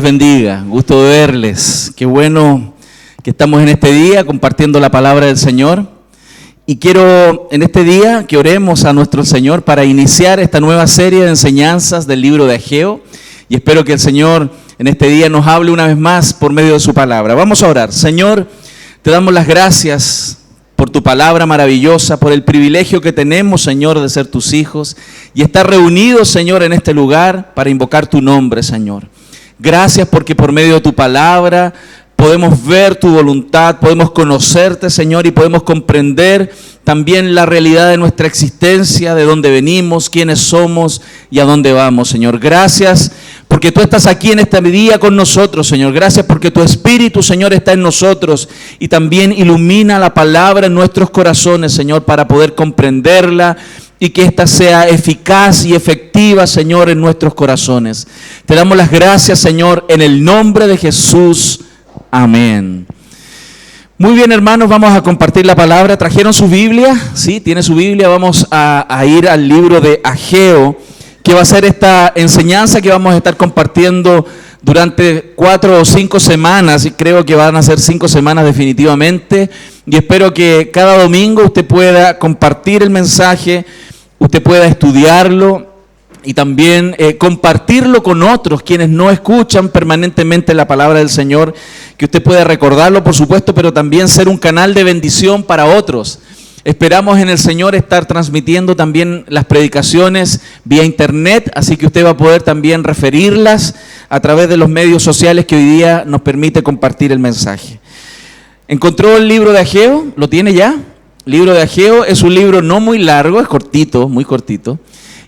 Bendiga, gusto de verles. Qué bueno que estamos en este día compartiendo la palabra del Señor. Y quiero en este día que oremos a nuestro Señor para iniciar esta nueva serie de enseñanzas del libro de Ageo. Y espero que el Señor en este día nos hable una vez más por medio de su palabra. Vamos a orar. Señor, te damos las gracias por tu palabra maravillosa, por el privilegio que tenemos, Señor, de ser tus hijos y estar reunidos, Señor, en este lugar para invocar tu nombre, Señor. Gracias porque por medio de tu palabra podemos ver tu voluntad, podemos conocerte, Señor, y podemos comprender también la realidad de nuestra existencia, de dónde venimos, quiénes somos y a dónde vamos, Señor. Gracias porque tú estás aquí en este día con nosotros, Señor. Gracias porque tu Espíritu, Señor, está en nosotros y también ilumina la palabra en nuestros corazones, Señor, para poder comprenderla y que ésta sea eficaz y efectiva, Señor, en nuestros corazones. Te damos las gracias, Señor, en el nombre de Jesús. Amén. Muy bien, hermanos, vamos a compartir la palabra. ¿Trajeron su Biblia? Sí, tiene su Biblia. Vamos a ir al libro de Ageo, que va a ser esta enseñanza que vamos a estar compartiendo durante 4 o 5 semanas, y creo que van a ser 5 semanas definitivamente, y espero que cada domingo usted pueda compartir el mensaje, usted pueda estudiarlo y también compartirlo con otros quienes no escuchan permanentemente la palabra del Señor, que usted pueda recordarlo, por supuesto, pero también ser un canal de bendición para otros. Esperamos en el Señor estar transmitiendo también las predicaciones vía internet, así que usted va a poder también referirlas a través de los medios sociales que hoy día nos permite compartir el mensaje. ¿Encontró el libro de Ageo? ¿Lo tiene ya? El libro de Ageo es un libro no muy largo, es cortito, muy cortito.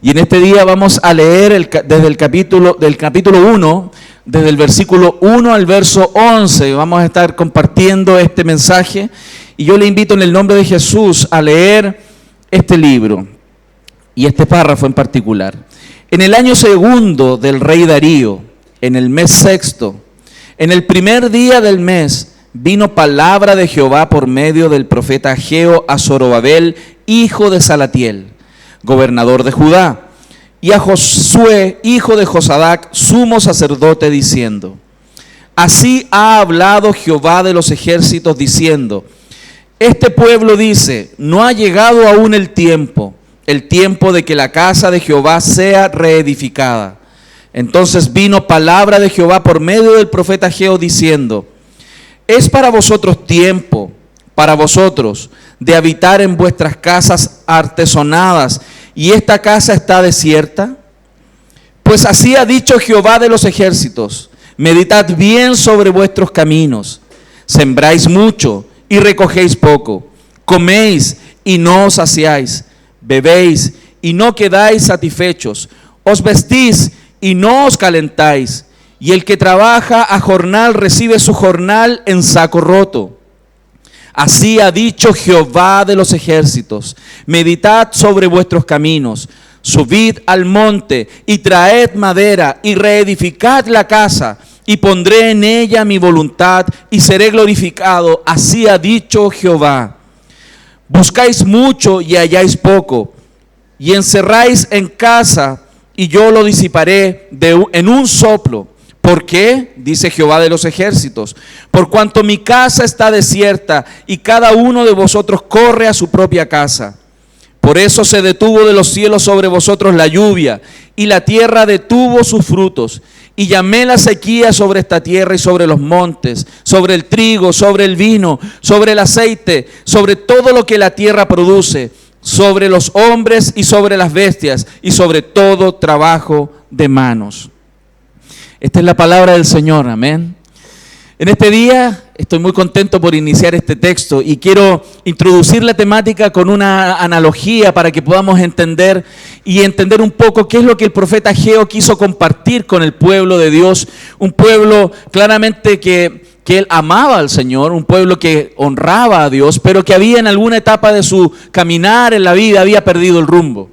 Y en este día vamos a leer desde el capítulo 1, desde el versículo 1 al verso 11. Vamos a estar compartiendo este mensaje. Y yo le invito en el nombre de Jesús a leer este libro y este párrafo en particular. En el año 2 del rey Darío, en el mes 6, en el primer día del mes, vino palabra de Jehová por medio del profeta Ageo a Zorobabel, hijo de Salatiel, gobernador de Judá, y a Josué, hijo de Josadac, sumo sacerdote, diciendo: así ha hablado Jehová de los ejércitos, diciendo: este pueblo dice, no ha llegado aún el tiempo de que la casa de Jehová sea reedificada. Entonces vino palabra de Jehová por medio del profeta Ageo, diciendo: es para vosotros tiempo, para vosotros, de habitar en vuestras casas artesonadas, y esta casa está desierta. Pues así ha dicho Jehová de los ejércitos: meditad bien sobre vuestros caminos, sembráis mucho y recogéis poco, coméis y no os saciáis, bebéis y no quedáis satisfechos, os vestís y no os calentáis, y el que trabaja a jornal recibe su jornal en saco roto. Así ha dicho Jehová de los ejércitos: meditad sobre vuestros caminos, subid al monte y traed madera y reedificad la casa, y pondré en ella mi voluntad y seré glorificado. Así ha dicho Jehová. Buscáis mucho y halláis poco, y encerráis en casa y yo lo disiparé en un soplo. ¿Por qué? Dice Jehová de los ejércitos: por cuanto mi casa está desierta y cada uno de vosotros corre a su propia casa. Por eso se detuvo de los cielos sobre vosotros la lluvia, y la tierra detuvo sus frutos. Y llamé la sequía sobre esta tierra y sobre los montes, sobre el trigo, sobre el vino, sobre el aceite, sobre todo lo que la tierra produce, sobre los hombres y sobre las bestias, y sobre todo trabajo de manos. Esta es la palabra del Señor, amén. En este día estoy muy contento por iniciar este texto y quiero introducir la temática con una analogía para que podamos entender un poco qué es lo que el profeta Ageo quiso compartir con el pueblo de Dios, un pueblo claramente que él amaba al Señor, un pueblo que honraba a Dios, pero que había en alguna etapa de su caminar en la vida había perdido el rumbo.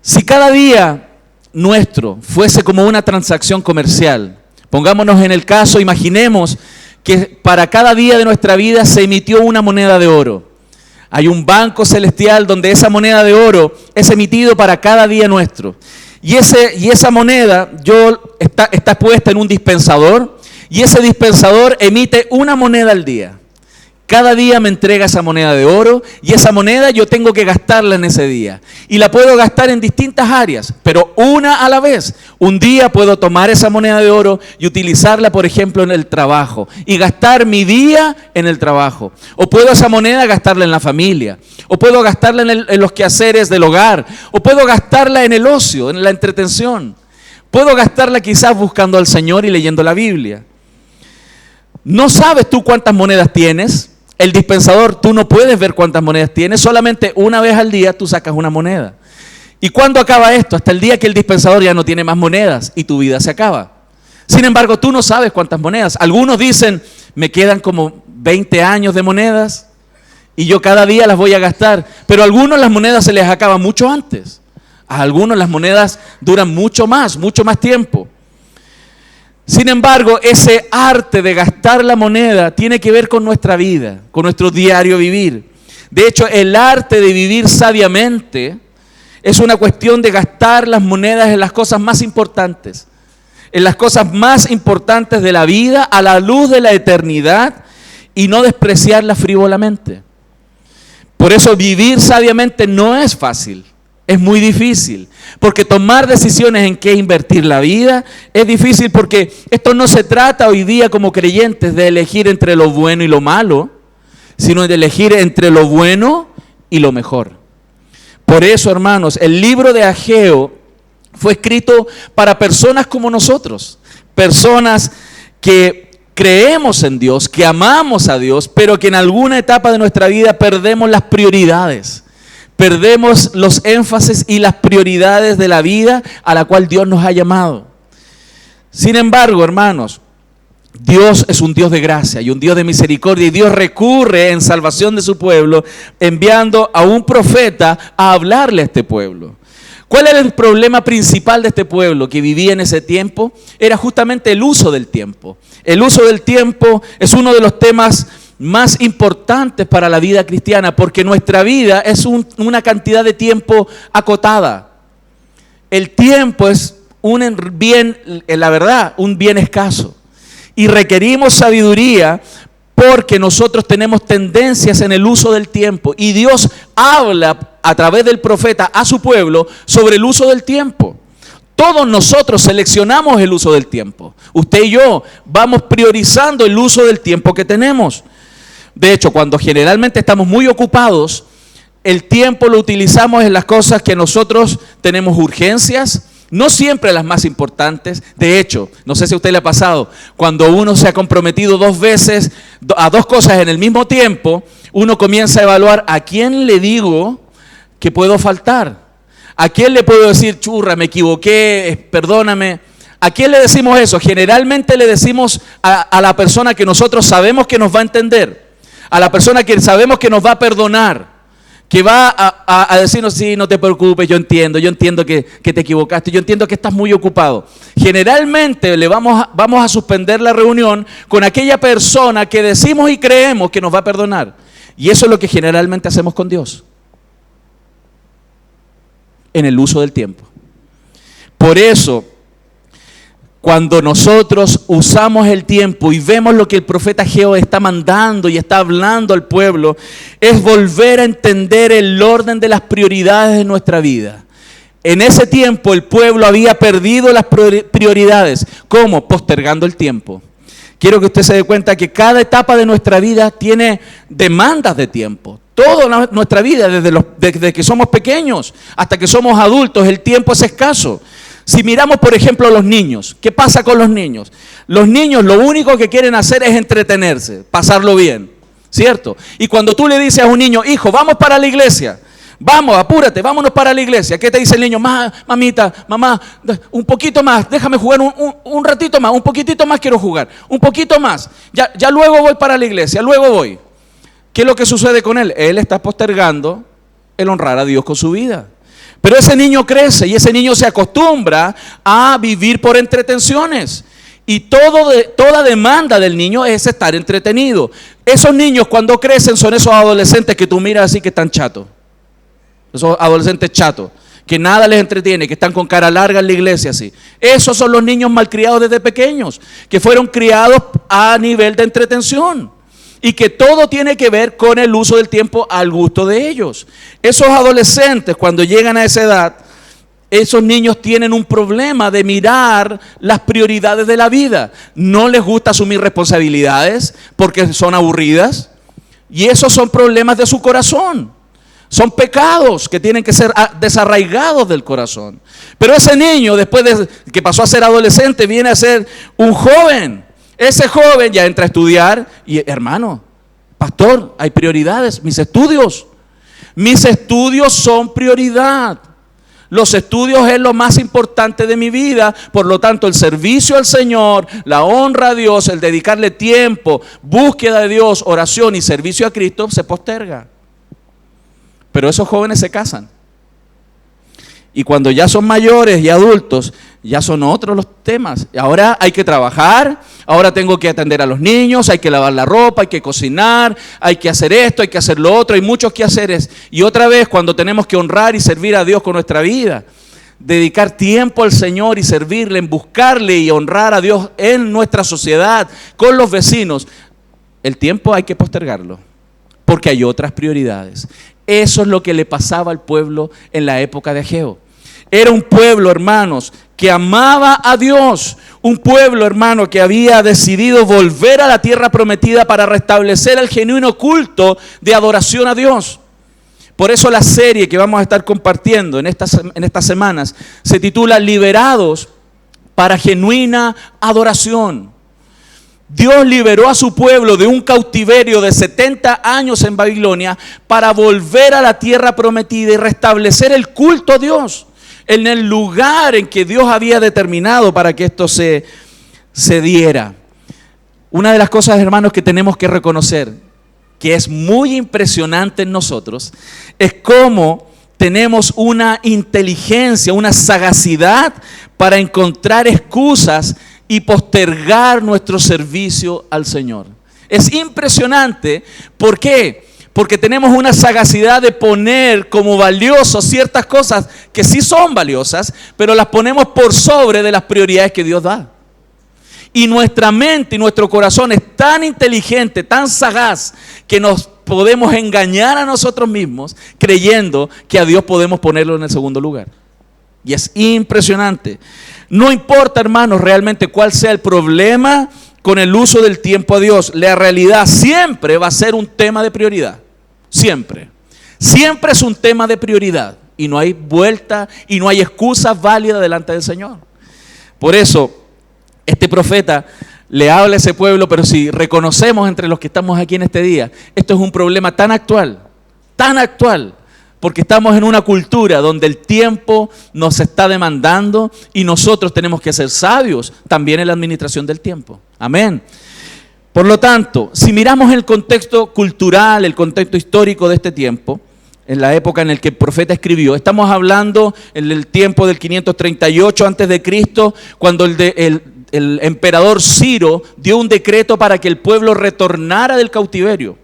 Si cada día nuestro fuese como una transacción comercial, pongámonos en el caso, imaginemos que para cada día de nuestra vida se emitió una moneda de oro. Hay un banco celestial donde esa moneda de oro es emitido para cada día nuestro. Y esa moneda está puesta en un dispensador, y ese dispensador emite una moneda al día. Cada día me entrega esa moneda de oro, y esa moneda yo tengo que gastarla en ese día. Y la puedo gastar en distintas áreas, pero una a la vez. Un día puedo tomar esa moneda de oro y utilizarla, por ejemplo, en el trabajo, y gastar mi día en el trabajo. O puedo esa moneda gastarla en la familia, o puedo gastarla en los quehaceres del hogar, o puedo gastarla en el ocio, en la entretención. Puedo gastarla quizás buscando al Señor y leyendo la Biblia. ¿No sabes tú cuántas monedas tienes? El dispensador, tú no puedes ver cuántas monedas tienes, solamente una vez al día tú sacas una moneda. ¿Y cuándo acaba esto? Hasta el día que el dispensador ya no tiene más monedas y tu vida se acaba. Sin embargo, tú no sabes cuántas monedas. Algunos dicen, me quedan como 20 años de monedas y yo cada día las voy a gastar. Pero a algunos las monedas se les acaban mucho antes. A algunos las monedas duran mucho más tiempo. Sin embargo, ese arte de gastar la moneda tiene que ver con nuestra vida, con nuestro diario vivir. De hecho, el arte de vivir sabiamente es una cuestión de gastar las monedas en las cosas más importantes, en las cosas más importantes de la vida, a la luz de la eternidad, y no despreciarlas frívolamente. Por eso vivir sabiamente no es fácil. Es muy difícil, porque tomar decisiones en qué invertir la vida es difícil, porque esto no se trata hoy día como creyentes de elegir entre lo bueno y lo malo, sino de elegir entre lo bueno y lo mejor. Por eso, hermanos, el libro de Ageo fue escrito para personas como nosotros, personas que creemos en Dios, que amamos a Dios, pero que en alguna etapa de nuestra vida perdemos las prioridades. Perdemos los énfasis y las prioridades de la vida a la cual Dios nos ha llamado. Sin embargo, hermanos, Dios es un Dios de gracia y un Dios de misericordia, y Dios recurre en salvación de su pueblo, enviando a un profeta a hablarle a este pueblo. ¿Cuál era el problema principal de este pueblo que vivía en ese tiempo? Era justamente el uso del tiempo. El uso del tiempo es uno de los temas más importantes para la vida cristiana, porque nuestra vida es una cantidad de tiempo acotada. El tiempo es un bien, la verdad, un bien escaso, y requerimos sabiduría porque nosotros tenemos tendencias en el uso del tiempo, y Dios habla a través del profeta a su pueblo sobre el uso del tiempo. Todos nosotros seleccionamos el uso del tiempo. Usted y yo vamos priorizando el uso del tiempo que tenemos. De hecho, cuando generalmente estamos muy ocupados, el tiempo lo utilizamos en las cosas que nosotros tenemos urgencias, no siempre las más importantes. De hecho, no sé si a usted le ha pasado, cuando uno se ha comprometido 2 veces a 2 cosas en el mismo tiempo, uno comienza a evaluar a quién le digo que puedo faltar, a quién le puedo decir, churra, me equivoqué, perdóname. ¿A quién le decimos eso? Generalmente le decimos a la persona que nosotros sabemos que nos va a entender, a la persona que sabemos que nos va a perdonar, que va a decirnos, sí, no te preocupes, yo entiendo que te equivocaste, yo entiendo que estás muy ocupado. Generalmente vamos a suspender la reunión con aquella persona que decimos y creemos que nos va a perdonar. Y eso es lo que generalmente hacemos con Dios, en el uso del tiempo. Por eso, cuando nosotros usamos el tiempo y vemos lo que el profeta Ageo está mandando y está hablando al pueblo, es volver a entender el orden de las prioridades de nuestra vida. En ese tiempo el pueblo había perdido las prioridades. ¿Cómo? Postergando el tiempo. Quiero que usted se dé cuenta que cada etapa de nuestra vida tiene demandas de tiempo. Toda nuestra vida, desde que somos pequeños hasta que somos adultos, el tiempo es escaso. Si miramos, por ejemplo, a los niños, ¿qué pasa con los niños? Los niños lo único que quieren hacer es entretenerse, pasarlo bien, ¿cierto? Y cuando tú le dices a un niño, hijo, vamos para la iglesia, vamos, apúrate, vámonos para la iglesia. ¿Qué te dice el niño? Mamita, mamá, un poquito más, déjame jugar un ratito más, un poquitito más quiero jugar, un poquito más. Ya luego voy para la iglesia, luego voy. ¿Qué es lo que sucede con él? Él está postergando el honrar a Dios con su vida. Pero ese niño crece y ese niño se acostumbra a vivir por entretenciones. Y toda demanda del niño es estar entretenido. Esos niños cuando crecen son esos adolescentes que tú miras así que están chatos. Esos adolescentes chatos, que nada les entretiene, que están con cara larga en la iglesia así. Esos son los niños malcriados desde pequeños, que fueron criados a nivel de entretención y que todo tiene que ver con el uso del tiempo al gusto de ellos. Esos adolescentes, cuando llegan a esa edad, esos niños tienen un problema de mirar las prioridades de la vida. No les gusta asumir responsabilidades porque son aburridas, y esos son problemas de su corazón. Son pecados que tienen que ser desarraigados del corazón. Pero ese niño, después de que pasó a ser adolescente, viene a ser un joven. Ese joven ya entra a estudiar y, hermano, pastor, hay prioridades. Mis estudios son prioridad. Los estudios es lo más importante de mi vida. Por lo tanto, el servicio al Señor, la honra a Dios, el dedicarle tiempo, búsqueda de Dios, oración y servicio a Cristo se posterga. Pero esos jóvenes se casan. Y cuando ya son mayores y adultos, ya son otros los temas. Ahora hay que trabajar, ahora tengo que atender a los niños, hay que lavar la ropa, hay que cocinar, hay que hacer esto, hay que hacer lo otro, hay muchos quehaceres. Y otra vez, cuando tenemos que honrar y servir a Dios con nuestra vida, dedicar tiempo al Señor y servirle, en buscarle y honrar a Dios en nuestra sociedad, con los vecinos, el tiempo hay que postergarlo, porque hay otras prioridades. Eso es lo que le pasaba al pueblo en la época de Ageo. Era un pueblo, hermanos, que amaba a Dios. Un pueblo, hermano, que había decidido volver a la tierra prometida para restablecer el genuino culto de adoración a Dios. Por eso la serie que vamos a estar compartiendo en estas semanas se titula Liberados para genuina adoración. Dios liberó a su pueblo de un cautiverio de 70 años en Babilonia para volver a la tierra prometida y restablecer el culto a Dios en el lugar en que Dios había determinado para que esto se diera. Una de las cosas, hermanos, que tenemos que reconocer, que es muy impresionante en nosotros, es cómo tenemos una inteligencia, una sagacidad para encontrar excusas y postergar nuestro servicio al Señor. Es impresionante. ¿Por qué? Porque tenemos una sagacidad de poner como valioso ciertas cosas que sí son valiosas, pero las ponemos por sobre de las prioridades que Dios da. Y nuestra mente y nuestro corazón es tan inteligente, tan sagaz, que nos podemos engañar a nosotros mismos creyendo que a Dios podemos ponerlo en el segundo lugar. Y es impresionante. No importa, hermanos, realmente cuál sea el problema con el uso del tiempo a Dios. La realidad siempre va a ser un tema de prioridad. Siempre. Siempre es un tema de prioridad. Y no hay vuelta y no hay excusa válida delante del Señor. Por eso, este profeta le habla a ese pueblo, pero si reconocemos entre los que estamos aquí en este día, esto es un problema tan actual, porque estamos en una cultura donde el tiempo nos está demandando y nosotros tenemos que ser sabios también en la administración del tiempo. Amén. Por lo tanto, si miramos el contexto cultural, el contexto histórico de este tiempo, en la época en la que el profeta escribió, estamos hablando en el tiempo del 538 a.C., cuando el emperador Ciro dio un decreto para que el pueblo retornara del cautiverio.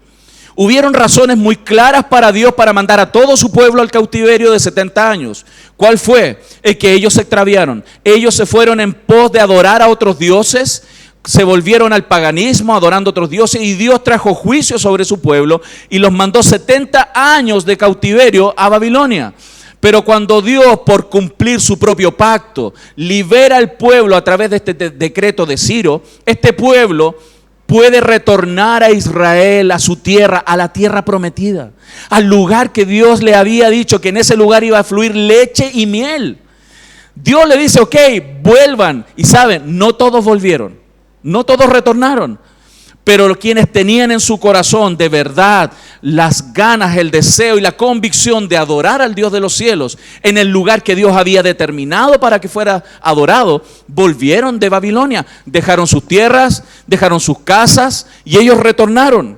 Hubieron razones muy claras para Dios para mandar a todo su pueblo al cautiverio de 70 años. ¿Cuál fue? El que ellos se extraviaron. Ellos se fueron en pos de adorar a otros dioses, se volvieron al paganismo adorando a otros dioses, y Dios trajo juicio sobre su pueblo y los mandó 70 años de cautiverio a Babilonia. Pero cuando Dios, por cumplir su propio pacto, libera al pueblo a través de este decreto de Ciro, este pueblo puede retornar a Israel, a su tierra, a la tierra prometida, al lugar que Dios le había dicho que en ese lugar iba a fluir leche y miel. Dios le dice, ok, vuelvan. Y saben, no todos volvieron, no todos retornaron. Pero quienes tenían en su corazón de verdad las ganas, el deseo y la convicción de adorar al Dios de los cielos en el lugar que Dios había determinado para que fuera adorado, volvieron de Babilonia, dejaron sus tierras, dejaron sus casas y ellos retornaron.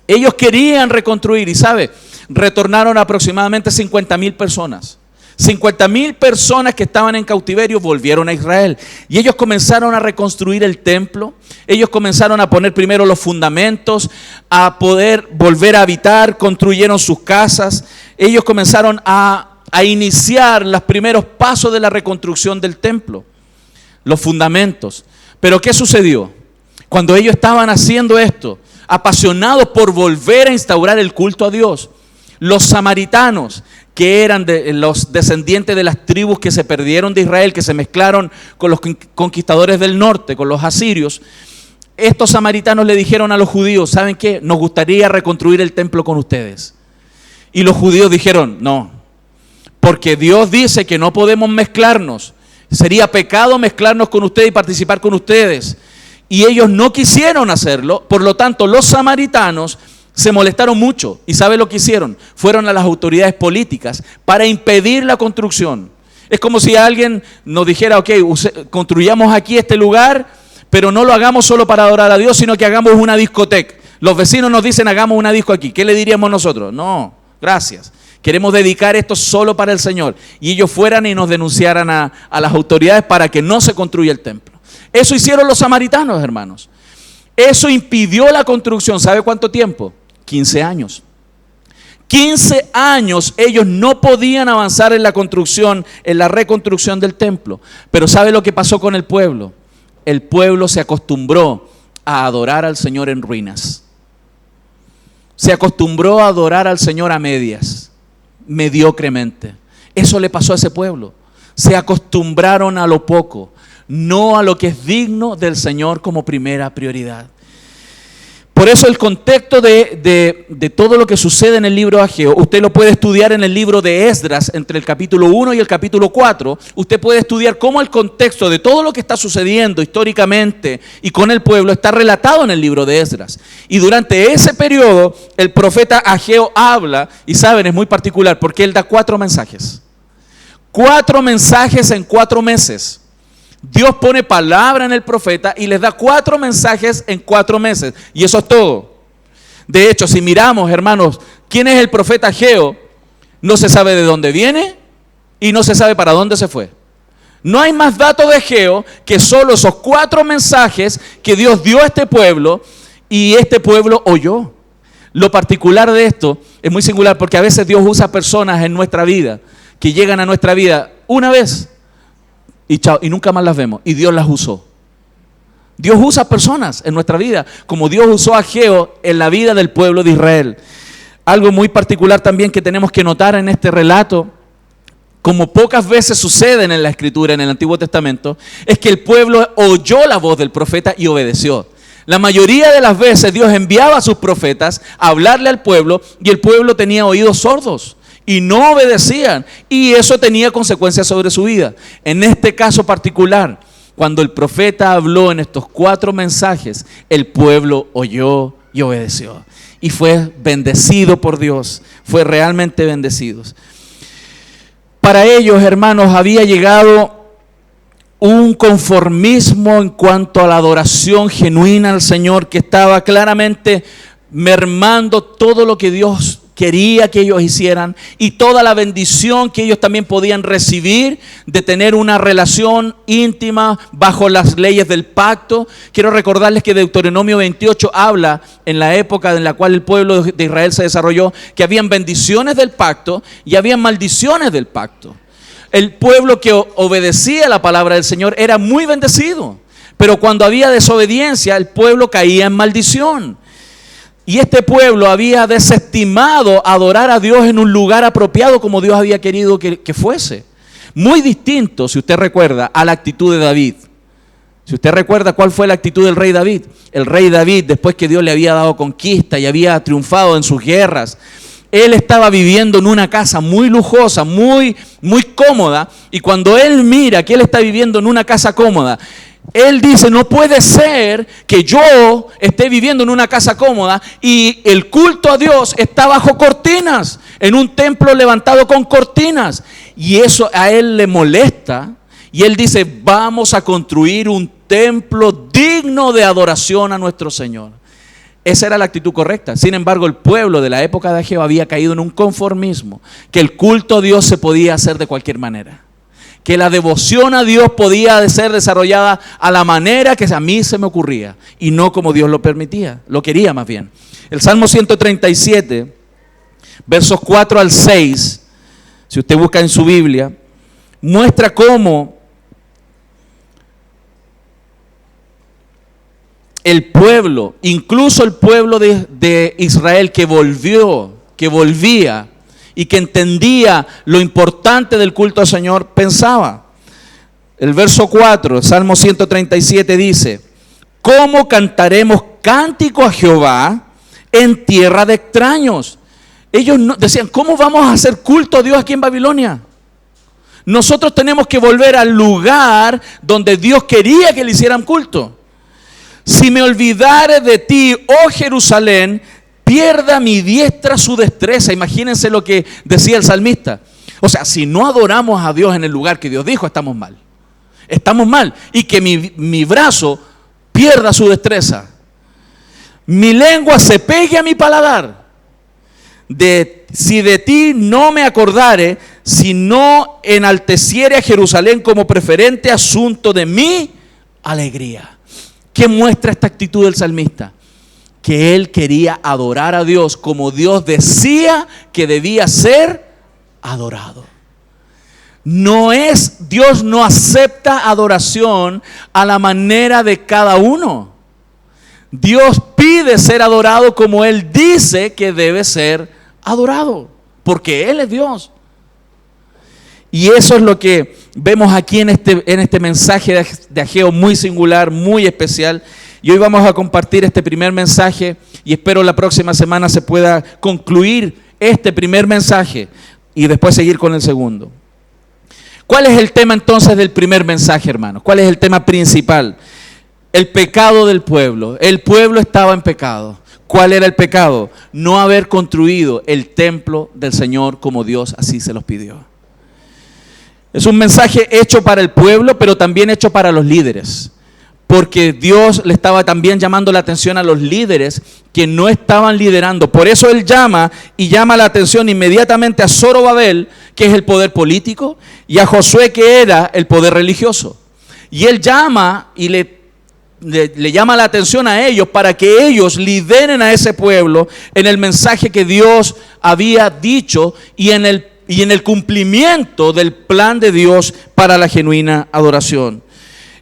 Ellos querían reconstruir y ¿sabe? Retornaron aproximadamente 50,000 personas. 50,000 personas que estaban en cautiverio volvieron a Israel y ellos comenzaron a reconstruir el templo. Ellos comenzaron a poner primero los fundamentos, a poder volver a habitar, construyeron sus casas. Ellos comenzaron a a iniciar los primeros pasos de la reconstrucción del templo, los fundamentos. Pero ¿qué sucedió? Cuando ellos estaban haciendo esto, apasionados por volver a instaurar el culto a Dios, los samaritanos, que eran los descendientes de las tribus que se perdieron de Israel, que se mezclaron con los conquistadores del norte, con los asirios, estos samaritanos le dijeron a los judíos: ¿saben qué? Nos gustaría reconstruir el templo con ustedes. Y los judíos dijeron: no, porque Dios dice que no podemos mezclarnos. Sería pecado mezclarnos con ustedes y participar con ustedes. Y ellos no quisieron hacerlo, por lo tanto los samaritanos se molestaron mucho. ¿Y sabe lo que hicieron? Fueron a las autoridades políticas para impedir la construcción. Es como si alguien nos dijera: ok, construyamos aquí este lugar, pero no lo hagamos solo para adorar a Dios, sino que hagamos una discoteca. Los vecinos nos dicen: hagamos una disco aquí. ¿Qué le diríamos nosotros? No, gracias. Queremos dedicar esto solo para el Señor. Y ellos fueran y nos denunciaran a las autoridades para que no se construya el templo. Eso hicieron los samaritanos, hermanos. Eso impidió la construcción. ¿Sabe cuánto tiempo? 15 años. 15 años ellos no podían avanzar en la construcción, en la reconstrucción del templo. Pero ¿sabe lo que pasó con el pueblo? El pueblo se acostumbró a adorar al Señor en ruinas. Se acostumbró a adorar al Señor a medias, mediocremente. Eso le pasó a ese pueblo. Se acostumbraron a lo poco, no a lo que es digno del Señor como primera prioridad. Por eso el contexto de todo lo que sucede en el libro de Ageo, usted lo puede estudiar en el libro de Esdras, entre el capítulo 1 y el capítulo 4. Usted puede estudiar cómo el contexto de todo lo que está sucediendo históricamente y con el pueblo está relatado en el libro de Esdras. Y durante ese periodo, el profeta Ageo habla, y saben, es muy particular porque él da 4 mensajes. 4 mensajes en 4 meses. Dios pone palabra en el profeta y les da 4 mensajes en 4 meses. Y eso es todo. De hecho, si miramos, hermanos, quién es el profeta Ageo, no se sabe de dónde viene y no se sabe para dónde se fue. No hay más datos de Ageo que solo esos 4 mensajes que Dios dio a este pueblo y este pueblo oyó. Lo particular de esto es muy singular porque a veces Dios usa personas en nuestra vida que llegan a nuestra vida una vez y chao, y nunca más las vemos. Y Dios las usó. Dios usa personas en nuestra vida, como Dios usó a Ageo en la vida del pueblo de Israel. Algo muy particular también que tenemos que notar en este relato, como pocas veces suceden en la Escritura, en el Antiguo Testamento, es que el pueblo oyó la voz del profeta y obedeció. La mayoría de las veces Dios enviaba a sus profetas a hablarle al pueblo y el pueblo tenía oídos sordos y no obedecían, y eso tenía consecuencias sobre su vida. En este caso particular, cuando el profeta habló en estos 4 mensajes, el pueblo oyó y obedeció. Y fue bendecido por Dios, fue realmente bendecido. Para ellos, hermanos, había llegado un conformismo en cuanto a la adoración genuina al Señor que estaba claramente mermando todo lo que Dios quería que ellos hicieran y toda la bendición que ellos también podían recibir de tener una relación íntima bajo las leyes del pacto. Quiero recordarles que Deuteronomio 28 habla en la época en la cual el pueblo de Israel se desarrolló, que habían bendiciones del pacto y habían maldiciones del pacto. El pueblo que obedecía la palabra del Señor era muy bendecido, pero cuando había desobediencia, el pueblo caía en maldición. Y este pueblo había desestimado adorar a Dios en un lugar apropiado como Dios había querido que fuese. Muy distinto, si usted recuerda, a la actitud de David. Si usted recuerda cuál fue la actitud del rey David. El rey David, después que Dios le había dado conquista y había triunfado en sus guerras, él estaba viviendo en una casa muy lujosa, muy cómoda. Y cuando él mira que él está viviendo en una casa cómoda, él dice: no puede ser que yo esté viviendo en una casa cómoda y el culto a Dios está bajo cortinas, en un templo levantado con cortinas. Y eso a él le molesta. Y él dice: vamos a construir un templo digno de adoración a nuestro Señor. Esa era la actitud correcta. Sin embargo, el pueblo de la época de Ageo había caído en un conformismo, que el culto a Dios se podía hacer de cualquier manera, que la devoción a Dios podía ser desarrollada a la manera que a mí se me ocurría y no como Dios lo permitía, lo quería más bien. El Salmo 137, versos 4 al 6, si usted busca en su Biblia, muestra cómo el pueblo, incluso el pueblo de Israel que volvía y que entendía lo importante del culto al Señor, pensaba. El verso 4, Salmo 137 dice: ¿cómo cantaremos cántico a Jehová en tierra de extraños? Ellos decían, ¿cómo vamos a hacer culto a Dios aquí en Babilonia? Nosotros tenemos que volver al lugar donde Dios quería que le hicieran culto. Si me olvidare de ti, oh Jerusalén, pierda mi diestra su destreza. Imagínense lo que decía el salmista. O sea, si no adoramos a Dios en el lugar que Dios dijo, estamos mal. Estamos mal. Y que mi brazo pierda su destreza. Mi lengua se pegue a mi paladar. Si de ti no me acordare, si no enalteciere a Jerusalén como preferente asunto de mi alegría. ¿Qué muestra esta actitud del salmista? Que él quería adorar a Dios como Dios decía que debía ser adorado. Dios no acepta adoración a la manera de cada uno. Dios pide ser adorado como Él dice que debe ser adorado, porque Él es Dios. Y eso es lo que vemos aquí en este mensaje de Ageo muy singular, muy especial. Y hoy vamos a compartir este primer mensaje y espero la próxima semana se pueda concluir este primer mensaje y después seguir con el segundo. ¿Cuál es el tema entonces del primer mensaje, hermanos? ¿Cuál es el tema principal? El pecado del pueblo. El pueblo estaba en pecado. ¿Cuál era el pecado? No haber construido el templo del Señor como Dios así se los pidió. Es un mensaje hecho para el pueblo, pero también hecho para los líderes. Porque Dios le estaba también llamando la atención a los líderes que no estaban liderando. Por eso Él llama la atención inmediatamente a Zorobabel, que es el poder político, y a Josué, que era el poder religioso. Y Él llama y le llama la atención a ellos para que ellos lideren a ese pueblo en el mensaje que Dios había dicho y en el cumplimiento del plan de Dios para la genuina adoración.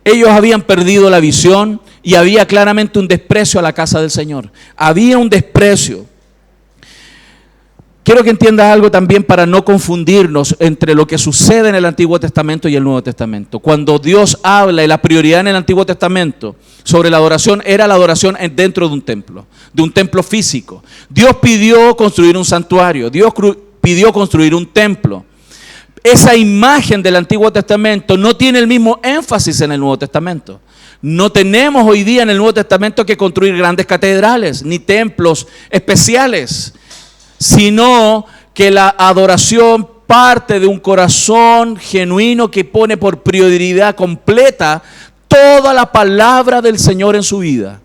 Ellos habían perdido la visión y había claramente un desprecio a la casa del Señor. Había un desprecio. Quiero que entiendas algo también para no confundirnos entre lo que sucede en el Antiguo Testamento y el Nuevo Testamento. Cuando Dios habla y la prioridad en el Antiguo Testamento sobre la adoración era la adoración dentro de un templo físico. Dios pidió construir un santuario, Dios pidió construir un templo. Esa imagen del Antiguo Testamento no tiene el mismo énfasis en el Nuevo Testamento. No tenemos hoy día en el Nuevo Testamento que construir grandes catedrales ni templos especiales, sino que la adoración parte de un corazón genuino que pone por prioridad completa toda la palabra del Señor en su vida.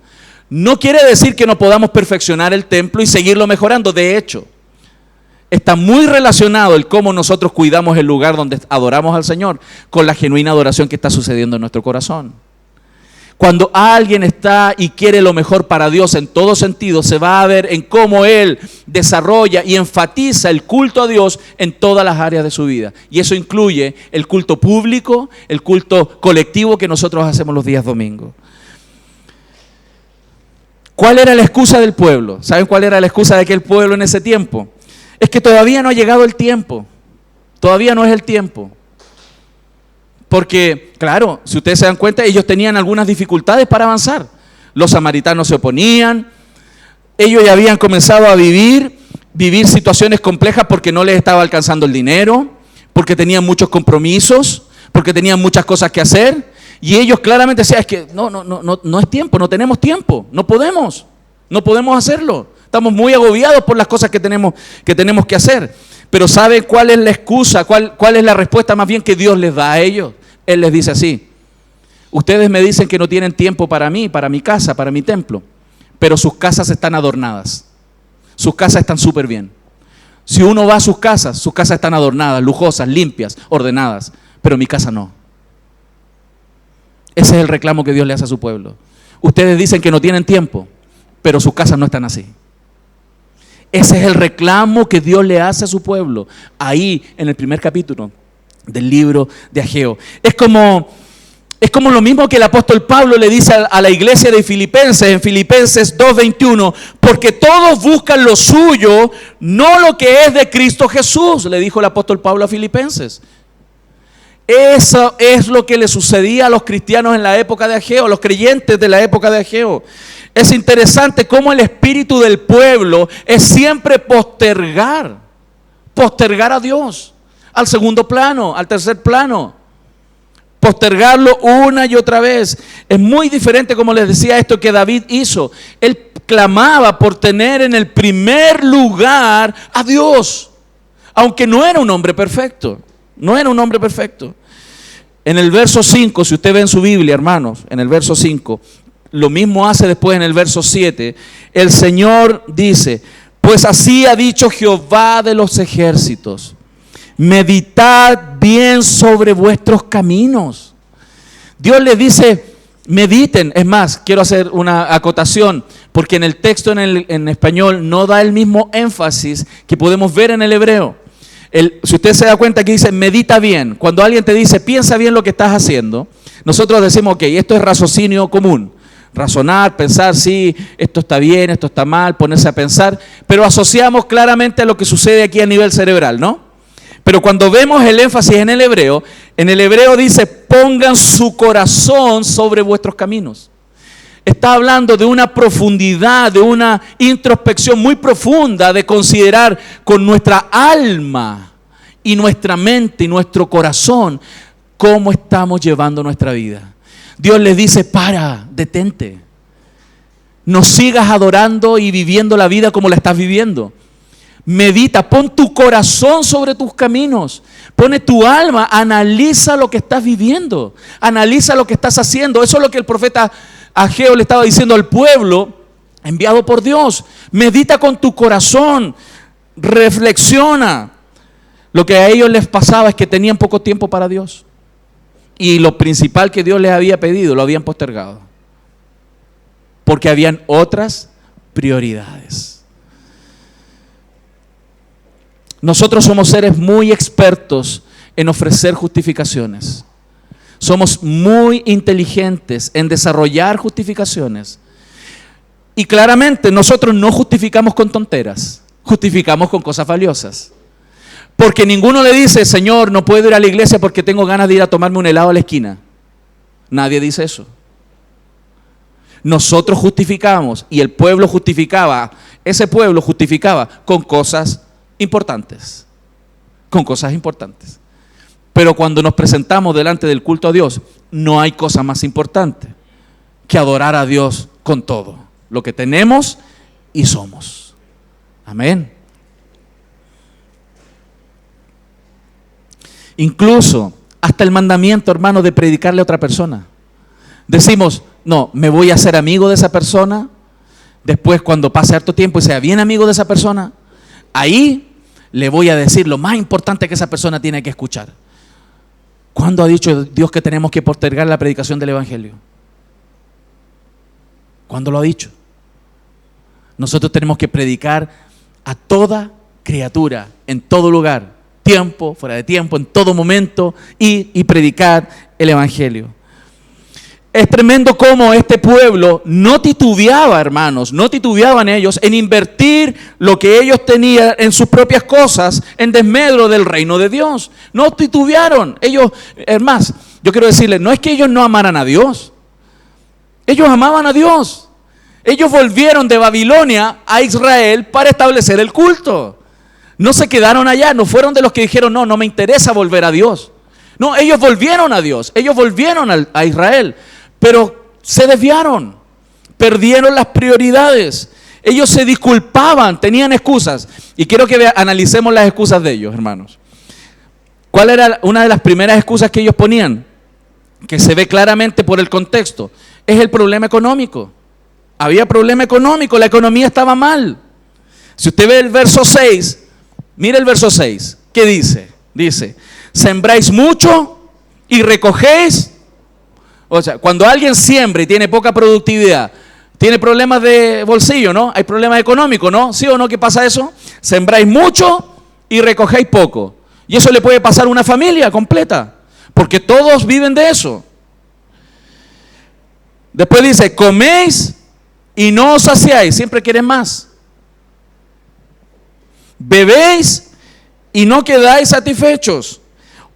No quiere decir que no podamos perfeccionar el templo y seguirlo mejorando. De hecho, está muy relacionado el cómo nosotros cuidamos el lugar donde adoramos al Señor con la genuina adoración que está sucediendo en nuestro corazón. Cuando alguien está y quiere lo mejor para Dios en todo sentido, se va a ver en cómo Él desarrolla y enfatiza el culto a Dios en todas las áreas de su vida. Y eso incluye el culto público, el culto colectivo que nosotros hacemos los días domingos. ¿Cuál era la excusa del pueblo? ¿Saben cuál era la excusa de aquel pueblo en ese tiempo? Es que todavía no ha llegado el tiempo. Todavía no es el tiempo. Porque, claro, si ustedes se dan cuenta, ellos tenían algunas dificultades para avanzar. Los samaritanos se oponían. Ellos ya habían comenzado a vivir situaciones complejas porque no les estaba alcanzando el dinero, porque tenían muchos compromisos, porque tenían muchas cosas que hacer. Y ellos claramente decían, es que no es tiempo, no tenemos tiempo, no podemos hacerlo. Estamos muy agobiados por las cosas que tenemos que hacer. Pero ¿sabe cuál es la excusa? ¿Cuál es la respuesta más bien que Dios les da a ellos? Él les dice así: ustedes me dicen que no tienen tiempo para mí, para mi casa, para mi templo, pero sus casas están adornadas. Sus casas están súper bien. Si uno va a sus casas están adornadas, lujosas, limpias, ordenadas, pero mi casa no. Ese es el reclamo que Dios le hace a su pueblo. Ustedes dicen que no tienen tiempo, pero sus casas no están así. Ese es el reclamo que Dios le hace a su pueblo, ahí en el primer capítulo del libro de Ageo. Es como lo mismo que el apóstol Pablo le dice a la iglesia de Filipenses, en Filipenses 2:21, porque todos buscan lo suyo, no lo que es de Cristo Jesús, le dijo el apóstol Pablo a Filipenses. Eso es lo que le sucedía a los cristianos en la época de Ageo, a los creyentes de la época de Ageo. Es interesante cómo el espíritu del pueblo es siempre postergar a Dios al segundo plano, al tercer plano. Postergarlo una y otra vez. Es muy diferente, como les decía, esto que David hizo. Él clamaba por tener en el primer lugar a Dios, aunque no era un hombre perfecto. No era un hombre perfecto. En el verso 5, si usted ve en su Biblia, hermanos, en el verso 5, lo mismo hace después en el verso 7. El Señor dice: pues así ha dicho Jehová de los ejércitos, meditad bien sobre vuestros caminos. Dios le dice, mediten. Es más, quiero hacer una acotación, porque en el texto en español no da el mismo énfasis que podemos ver en el hebreo. Si usted se da cuenta que dice medita bien, cuando alguien te dice piensa bien lo que estás haciendo, nosotros decimos ok, esto es raciocinio común, razonar, pensar, sí, esto está bien, esto está mal, ponerse a pensar, pero asociamos claramente a lo que sucede aquí a nivel cerebral, ¿no? Pero cuando vemos el énfasis en el hebreo dice pongan su corazón sobre vuestros caminos. Está hablando de una profundidad, de una introspección muy profunda, de considerar con nuestra alma y nuestra mente y nuestro corazón cómo estamos llevando nuestra vida. Dios les dice, detente. No sigas adorando y viviendo la vida como la estás viviendo. Medita, pon tu corazón sobre tus caminos, pone tu alma, analiza lo que estás viviendo, analiza lo que estás haciendo. Eso es lo que el profeta Ageo le estaba diciendo al pueblo enviado por Dios. Medita con tu corazón, reflexiona. Lo que a ellos les pasaba es que tenían poco tiempo para Dios, y lo principal que Dios les había pedido lo habían postergado, porque habían otras prioridades. Nosotros somos seres muy expertos en ofrecer justificaciones. Somos muy inteligentes en desarrollar justificaciones. Y claramente nosotros no justificamos con tonteras, justificamos con cosas valiosas. Porque ninguno le dice, Señor, no puedo ir a la iglesia porque tengo ganas de ir a tomarme un helado a la esquina. Nadie dice eso. Nosotros justificamos, y el pueblo justificaba, ese pueblo justificaba con cosas importantes. Con cosas importantes. Pero cuando nos presentamos delante del culto a Dios, no hay cosa más importante que adorar a Dios con todo lo que tenemos y somos. Amén. Incluso hasta el mandamiento, hermano, de predicarle a otra persona. Decimos, no, me voy a hacer amigo de esa persona. Después, cuando pase harto tiempo y sea bien amigo de esa persona, ahí le voy a decir lo más importante que esa persona tiene que escuchar. ¿Cuándo ha dicho Dios que tenemos que postergar la predicación del Evangelio? ¿Cuándo lo ha dicho? Nosotros tenemos que predicar a toda criatura, en todo lugar, tiempo, fuera de tiempo, en todo momento, y predicar el Evangelio. Es tremendo cómo este pueblo no titubeaba, hermanos, no titubeaban ellos en invertir lo que ellos tenían en sus propias cosas en desmedro del reino de Dios. No titubearon. Ellos, es más, yo quiero decirles, no es que ellos no amaran a Dios. Ellos amaban a Dios. Ellos volvieron de Babilonia a Israel para establecer el culto. No se quedaron allá, no fueron de los que dijeron, no me interesa volver a Dios. No, ellos volvieron a Dios, ellos volvieron a Israel. Pero se desviaron, perdieron las prioridades. Ellos se disculpaban, tenían excusas. Y quiero que analicemos las excusas de ellos, hermanos. ¿Cuál era una de las primeras excusas que ellos ponían? Que se ve claramente por el contexto. Es el problema económico. Había problema económico, la economía estaba mal. Si usted ve el verso 6, mire el verso 6. ¿Qué dice? Dice, sembráis mucho y recogéis. O sea, cuando alguien siembra y tiene poca productividad, Tiene problemas de bolsillo, ¿no? Hay problemas económicos, ¿no? ¿Sí o no? ¿Qué pasa eso? Sembráis mucho y recogéis poco. Y eso le puede pasar a una familia completa, porque todos viven de eso. Después dice, coméis y no os saciáis, siempre quieren más. Bebéis y no quedáis satisfechos.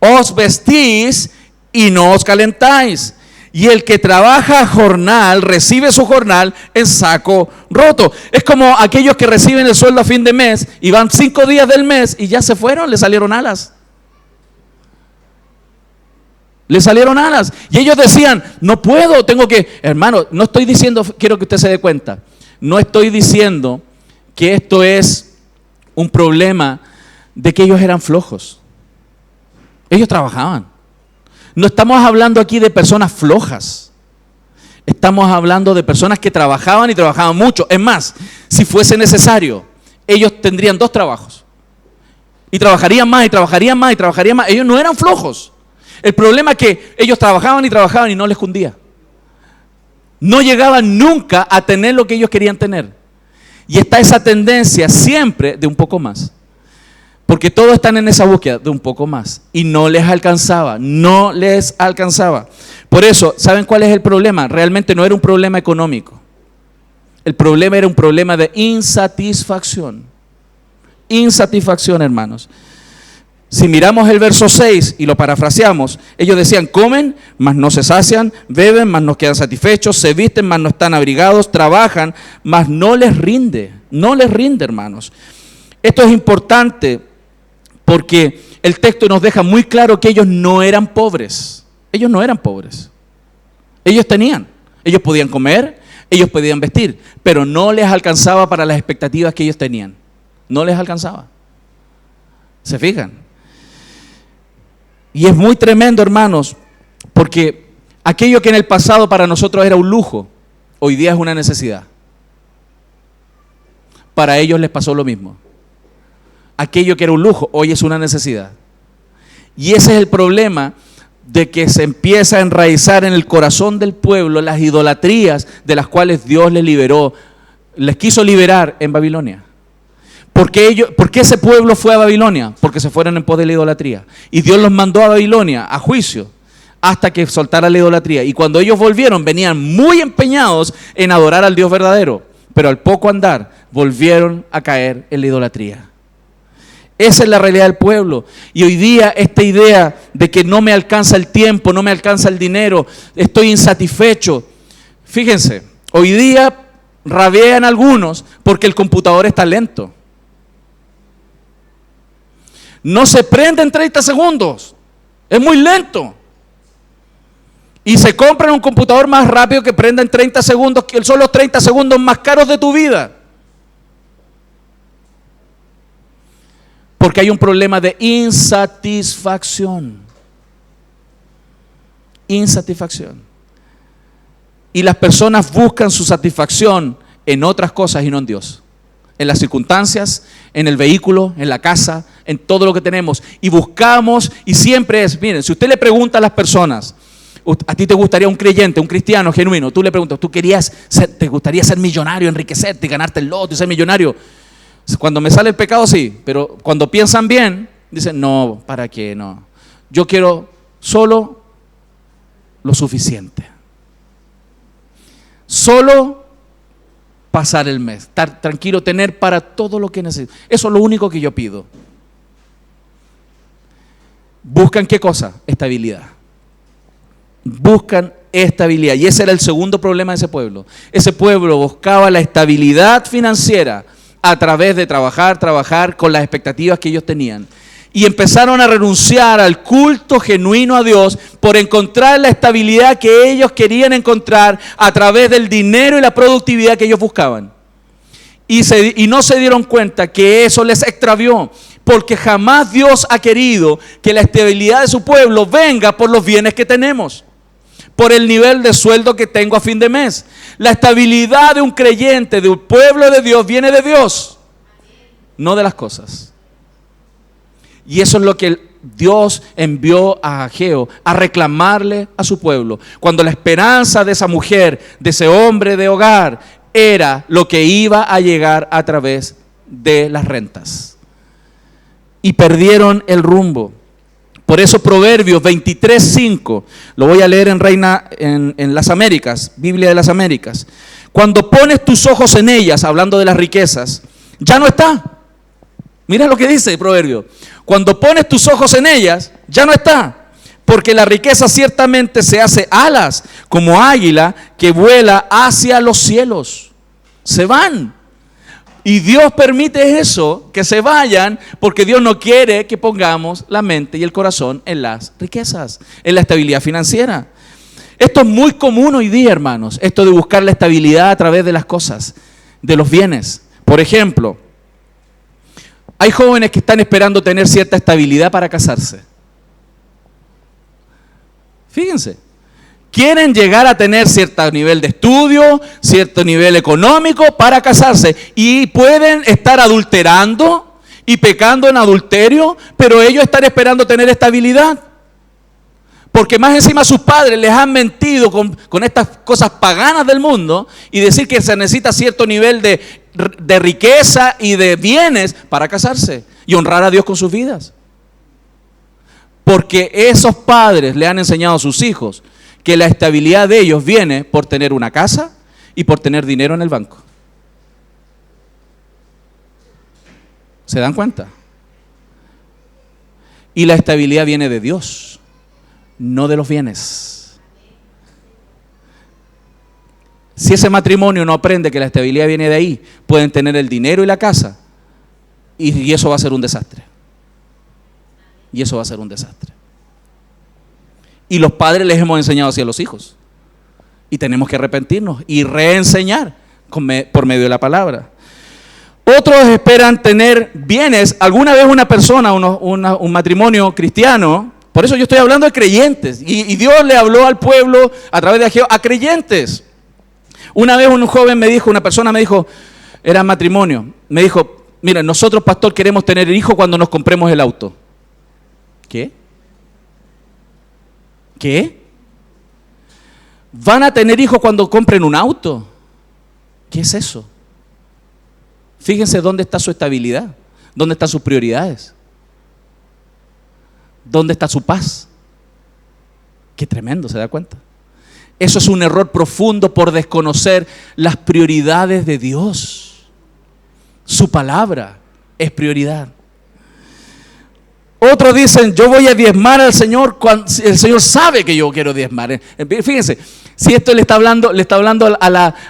Os vestís y no os calentáis. Y el que trabaja jornal recibe su jornal en saco roto. Es como aquellos que reciben el sueldo a fin de mes y van 5 días del mes y ya se fueron, le salieron alas. Le salieron alas. Y ellos decían, no puedo, tengo que... Hermano, no estoy diciendo, quiero que usted se dé cuenta, no estoy diciendo que esto es un problema de que ellos eran flojos. Ellos trabajaban. No estamos hablando aquí de personas flojas. Estamos hablando de personas que trabajaban y trabajaban mucho. Es más, si fuese necesario, ellos tendrían 2 trabajos. Y trabajarían más, y trabajarían más, y trabajarían más. Ellos no eran flojos. El problema es que ellos trabajaban y no les cundía. No llegaban nunca a tener lo que ellos querían tener. Y está esa tendencia siempre de un poco más. Porque todos están en esa búsqueda de un poco más. Y no les alcanzaba, no les alcanzaba. Por eso, ¿saben cuál es el problema? Realmente no era un problema económico. El problema era un problema de insatisfacción. Insatisfacción, hermanos. Si miramos el verso 6 y lo parafraseamos, ellos decían, comen, mas no se sacian, beben, mas no quedan satisfechos, se visten, mas no están abrigados, trabajan, mas no les rinde. No les rinde, hermanos. Esto es importante porque el texto nos deja muy claro que ellos no eran pobres. Ellos no eran pobres. Ellos tenían. Ellos podían comer, ellos podían vestir, pero no les alcanzaba para las expectativas que ellos tenían. No les alcanzaba. ¿Se fijan? Y es muy tremendo, hermanos, porque aquello que en el pasado para nosotros era un lujo, hoy día es una necesidad. Para ellos les pasó lo mismo. Aquello que era un lujo, hoy es una necesidad. Y ese es el problema de que se empieza a enraizar en el corazón del pueblo las idolatrías de las cuales Dios les liberó, les quiso liberar en Babilonia. ¿Por qué ese pueblo fue a Babilonia? Porque se fueron en pos de la idolatría. Y Dios los mandó a Babilonia a juicio hasta que soltara la idolatría. Y cuando ellos volvieron, venían muy empeñados en adorar al Dios verdadero. Pero al poco andar, volvieron a caer en la idolatría. Esa es la realidad del pueblo. Y hoy día esta idea de que no me alcanza el tiempo, no me alcanza el dinero, estoy insatisfecho. Fíjense, hoy día rabiean algunos porque el computador está lento. No se prende en 30 segundos. Es muy lento. Y se compran un computador más rápido que prenda en 30 segundos, que son los 30 segundos más caros de tu vida. Porque hay un problema de insatisfacción. Insatisfacción. Y las personas buscan su satisfacción en otras cosas y no en Dios. En las circunstancias, en el vehículo, en la casa, en todo lo que tenemos. Y buscamos, y siempre es, miren, si usted le pregunta a las personas, a ti te gustaría un creyente, un cristiano genuino, tú le preguntas, ¿te gustaría ser millonario, enriquecerte, ganarte el loto y ser millonario? Cuando me sale el pecado, sí, pero cuando piensan bien, dicen, no, ¿para qué? No. Yo quiero solo lo suficiente. Solo pasar el mes, estar tranquilo, tener para todo lo que necesito. Eso es lo único que yo pido. ¿Buscan qué cosa? Estabilidad. Buscan estabilidad. Y ese era el segundo problema de ese pueblo. Ese pueblo buscaba la estabilidad financiera a través de trabajar con las expectativas que ellos tenían. Y empezaron a renunciar al culto genuino a Dios por encontrar la estabilidad que ellos querían encontrar a través del dinero y la productividad que ellos buscaban. Y no se dieron cuenta que eso les extravió, porque jamás Dios ha querido que la estabilidad de su pueblo venga por los bienes que tenemos, por el nivel de sueldo que tengo a fin de mes. La estabilidad de un creyente, de un pueblo de Dios, viene de Dios, no de las cosas. Y eso es lo que Dios envió a Ageo a reclamarle a su pueblo. Cuando la esperanza de esa mujer, de ese hombre de hogar, era lo que iba a llegar a través de las rentas. Y perdieron el rumbo. Por eso Proverbios 23:5, lo voy a leer en las Américas, Biblia de las Américas. Cuando pones tus ojos en ellas, hablando de las riquezas, ya no está. Mira lo que dice el proverbio. Cuando pones tus ojos en ellas, ya no está. Porque la riqueza ciertamente se hace alas, como águila que vuela hacia los cielos. Se van. Y Dios permite eso, que se vayan, porque Dios no quiere que pongamos la mente y el corazón en las riquezas, en la estabilidad financiera. Esto es muy común hoy día, hermanos, esto de buscar la estabilidad a través de las cosas, de los bienes. Por ejemplo, hay jóvenes que están esperando tener cierta estabilidad para casarse. Fíjense. Quieren llegar a tener cierto nivel de estudio, cierto nivel económico para casarse. Y pueden estar adulterando y pecando en adulterio, pero ellos están esperando tener estabilidad. Porque más encima sus padres les han mentido con estas cosas paganas del mundo y decir que se necesita cierto nivel de riqueza y de bienes para casarse y honrar a Dios con sus vidas. Porque esos padres le han enseñado a sus hijos que la estabilidad de ellos viene por tener una casa y por tener dinero en el banco. ¿Se dan cuenta? Y la estabilidad viene de Dios, no de los bienes. Si ese matrimonio no aprende que la estabilidad viene de ahí, pueden tener el dinero y la casa, y eso va a ser un desastre. Y eso va a ser un desastre. Y los padres les hemos enseñado así a los hijos. Y tenemos que arrepentirnos y reenseñar por medio de la palabra. Otros esperan tener bienes. Alguna vez una persona, un matrimonio cristiano, por eso yo estoy hablando de creyentes. Y Dios le habló al pueblo a través de Ageo a creyentes. Una vez una persona me dijo, era matrimonio, me dijo, mira, nosotros, pastor, queremos tener hijos cuando nos compremos el auto. ¿Qué? ¿Qué? ¿Van a tener hijos cuando compren un auto? ¿Qué es eso? Fíjense dónde está su estabilidad, dónde están sus prioridades, dónde está su paz. Qué tremendo, ¿se da cuenta? Eso es un error profundo por desconocer las prioridades de Dios. Su palabra es prioridad. Otros dicen, yo voy a diezmar al Señor cuando el Señor sabe que yo quiero diezmar. Fíjense, si esto le está hablando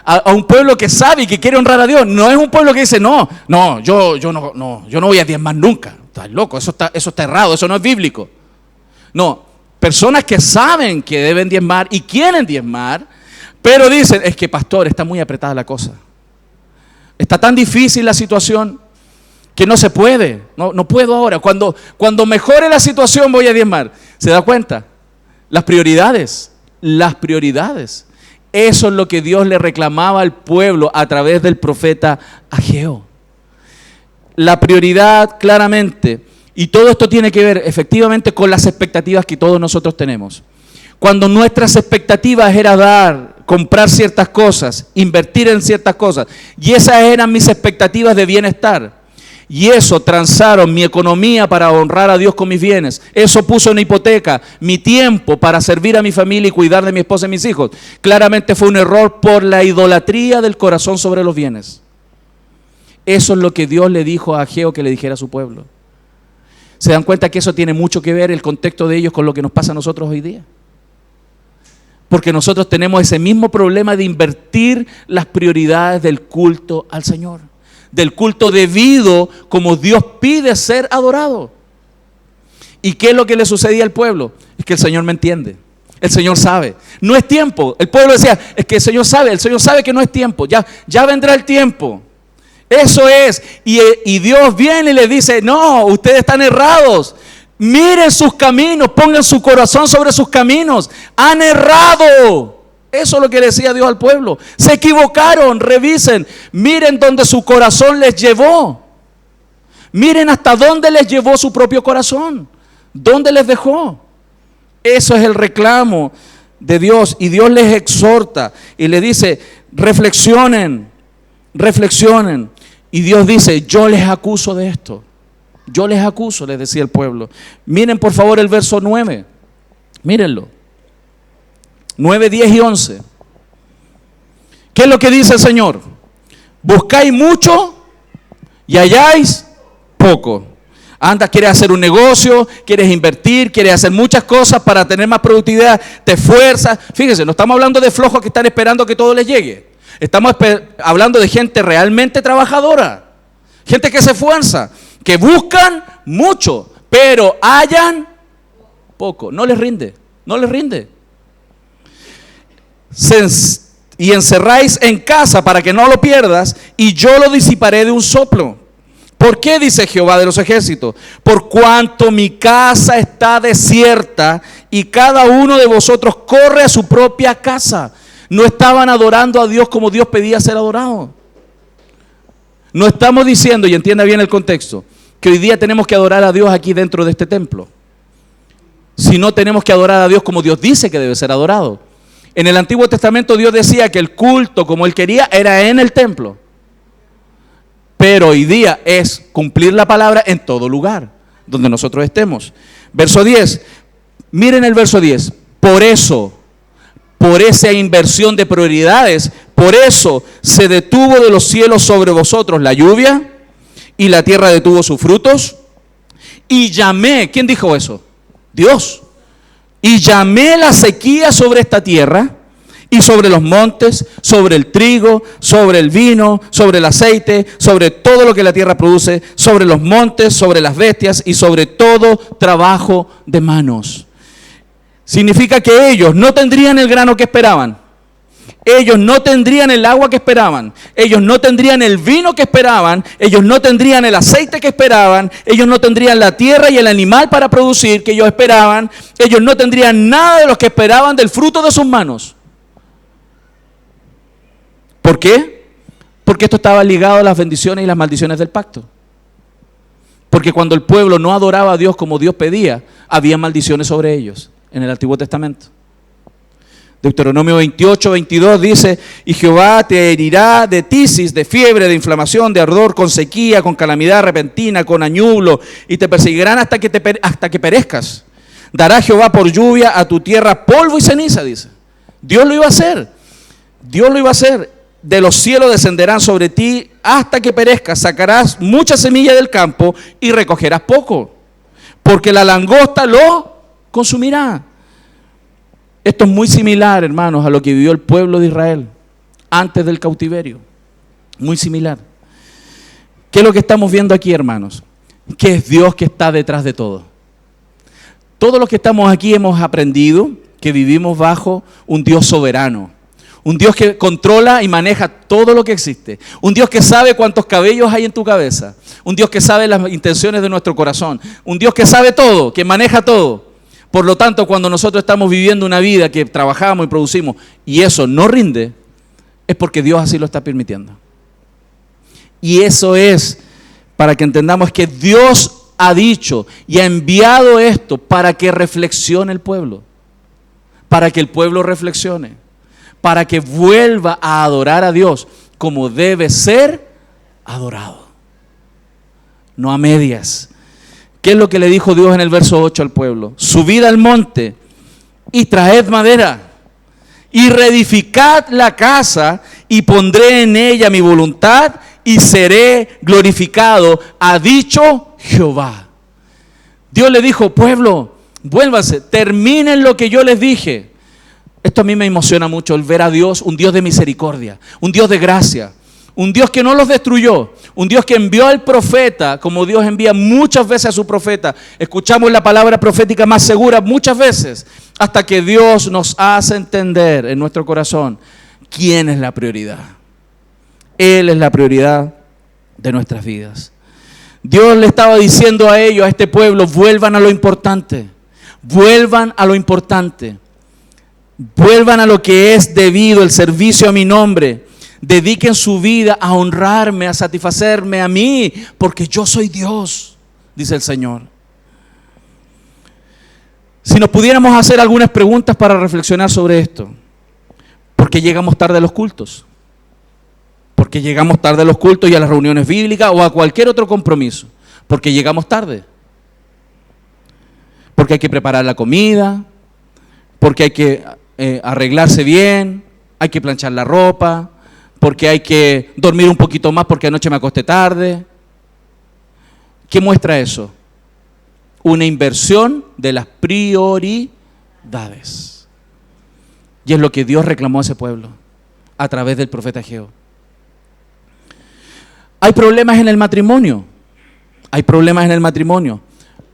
a un pueblo que sabe y que quiere honrar a Dios, no es un pueblo que dice, yo no voy a diezmar nunca. Estás loco, eso está errado, eso no es bíblico. No, personas que saben que deben diezmar y quieren diezmar, pero dicen, es que pastor, está muy apretada la cosa. Está tan difícil la situación que no se puede, no puedo ahora. Cuando mejore la situación voy a diezmar. ¿Se da cuenta? Las prioridades. Eso es lo que Dios le reclamaba al pueblo a través del profeta Ageo. La prioridad claramente, y todo esto tiene que ver efectivamente con las expectativas que todos nosotros tenemos. Cuando nuestras expectativas era comprar ciertas cosas, invertir en ciertas cosas, y esas eran mis expectativas de bienestar. Y eso transaron mi economía para honrar a Dios con mis bienes. Eso puso en hipoteca mi tiempo para servir a mi familia y cuidar de mi esposa y mis hijos. Claramente fue un error por la idolatría del corazón sobre los bienes. Eso es lo que Dios le dijo a Ageo que le dijera a su pueblo. ¿Se dan cuenta que eso tiene mucho que ver el contexto de ellos con lo que nos pasa a nosotros hoy día? Porque nosotros tenemos ese mismo problema de invertir las prioridades del culto al Señor. Del culto debido como Dios pide ser adorado. ¿Y qué es lo que le sucedía al pueblo? Es que el Señor me entiende, el Señor sabe, no es tiempo. El pueblo decía, es que el Señor sabe que no es tiempo, ya vendrá el tiempo. Eso es, y Dios viene y le dice, no, ustedes están errados. Miren sus caminos, pongan su corazón sobre sus caminos, han errado. Eso es lo que decía Dios al pueblo. Se equivocaron, revisen. Miren dónde su corazón les llevó. Miren hasta dónde les llevó su propio corazón. ¿Dónde les dejó? Eso es el reclamo de Dios. Y Dios les exhorta y le dice, reflexionen, reflexionen. Y Dios dice, yo les acuso de esto. Yo les acuso, les decía el pueblo. Miren por favor el verso 9. Mírenlo. 9, 10 y 11. ¿Qué es lo que dice el Señor? Buscáis mucho y halláis poco. Anda, quieres hacer un negocio, quieres invertir, quieres hacer muchas cosas para tener más productividad, te esfuerzas. Fíjense, no estamos hablando de flojos que están esperando que todo les llegue. Estamos hablando de gente realmente trabajadora, gente que se esfuerza, que buscan mucho, pero hallan poco. No les rinde, no les rinde. Y encerráis en casa para que no lo pierdas, y yo lo disiparé de un soplo. ¿Por qué? Dice Jehová de los ejércitos. Por cuanto mi casa está desierta y cada uno de vosotros corre a su propia casa. No estaban adorando a Dios como Dios pedía ser adorado. No estamos diciendo, y entienda bien el contexto, que hoy día tenemos que adorar a Dios aquí dentro de este templo. Sino tenemos que adorar a Dios como Dios dice que debe ser adorado. En el Antiguo Testamento Dios decía que el culto como Él quería era en el templo. Pero hoy día es cumplir la palabra en todo lugar donde nosotros estemos. Verso 10, miren el verso 10. Por eso, por esa inversión de prioridades, por eso se detuvo de los cielos sobre vosotros la lluvia y la tierra detuvo sus frutos. Y llamé, ¿quién dijo eso? Dios. Y llamé la sequía sobre esta tierra y sobre los montes, sobre el trigo, sobre el vino, sobre el aceite, sobre todo lo que la tierra produce, sobre los montes, sobre las bestias y sobre todo trabajo de manos. Significa que ellos no tendrían el grano que esperaban. Ellos no tendrían el agua que esperaban. Ellos no tendrían el vino que esperaban. Ellos no tendrían el aceite que esperaban. Ellos no tendrían la tierra y el animal para producir que ellos esperaban. Ellos no tendrían nada de lo que esperaban del fruto de sus manos. ¿Por qué? Porque esto estaba ligado a las bendiciones y las maldiciones del pacto. Porque cuando el pueblo no adoraba a Dios como Dios pedía, había maldiciones sobre ellos en el Antiguo Testamento. Deuteronomio 28, 22 dice, y Jehová te herirá de tisis, de fiebre, de inflamación, de ardor, con sequía, con calamidad repentina, con añublo, y te perseguirán hasta que perezcas. Dará Jehová por lluvia a tu tierra polvo y ceniza, dice. Dios lo iba a hacer. Dios lo iba a hacer. De los cielos descenderán sobre ti hasta que perezcas. Sacarás mucha semilla del campo y recogerás poco, porque la langosta lo consumirá. Esto es muy similar, hermanos, a lo que vivió el pueblo de Israel antes del cautiverio. Muy similar. ¿Qué es lo que estamos viendo aquí, hermanos? Que es Dios que está detrás de todo. Todos los que estamos aquí hemos aprendido que vivimos bajo un Dios soberano. Un Dios que controla y maneja todo lo que existe. Un Dios que sabe cuántos cabellos hay en tu cabeza. Un Dios que sabe las intenciones de nuestro corazón. Un Dios que sabe todo, que maneja todo. Por lo tanto, cuando nosotros estamos viviendo una vida que trabajamos y producimos y eso no rinde, es porque Dios así lo está permitiendo. Y eso es para que entendamos que Dios ha dicho y ha enviado esto para que reflexione el pueblo. Para que el pueblo reflexione. Para que vuelva a adorar a Dios como debe ser adorado. No a medias. ¿Qué es lo que le dijo Dios en el verso 8 al pueblo? Subid al monte y traed madera y reedificad la casa y pondré en ella mi voluntad y seré glorificado, ha dicho Jehová. Dios le dijo, pueblo, vuélvanse, terminen lo que yo les dije. Esto a mí me emociona mucho, el ver a Dios, un Dios de misericordia, un Dios de gracia, un Dios que no los destruyó, un Dios que envió al profeta, como Dios envía muchas veces a su profeta. Escuchamos la palabra profética más segura muchas veces, hasta que Dios nos hace entender en nuestro corazón quién es la prioridad. Él es la prioridad de nuestras vidas. Dios le estaba diciendo a ellos, a este pueblo, vuelvan a lo importante, vuelvan a lo importante. Vuelvan a lo que es debido, el servicio a mi nombre. Dediquen su vida a honrarme, a satisfacerme a mí, porque yo soy Dios, dice el Señor. Si nos pudiéramos hacer algunas preguntas para reflexionar sobre esto. ¿Por qué llegamos tarde a los cultos? Porque llegamos tarde a los cultos y a las reuniones bíblicas o a cualquier otro compromiso. Porque llegamos tarde. Porque hay que preparar la comida, porque hay que arreglarse bien, hay que planchar la ropa, porque hay que dormir un poquito más porque anoche me acosté tarde. ¿Qué muestra eso? Una inversión de las prioridades. Y es lo que Dios reclamó a ese pueblo a través del profeta Ageo. Hay problemas en el matrimonio. Hay problemas en el matrimonio.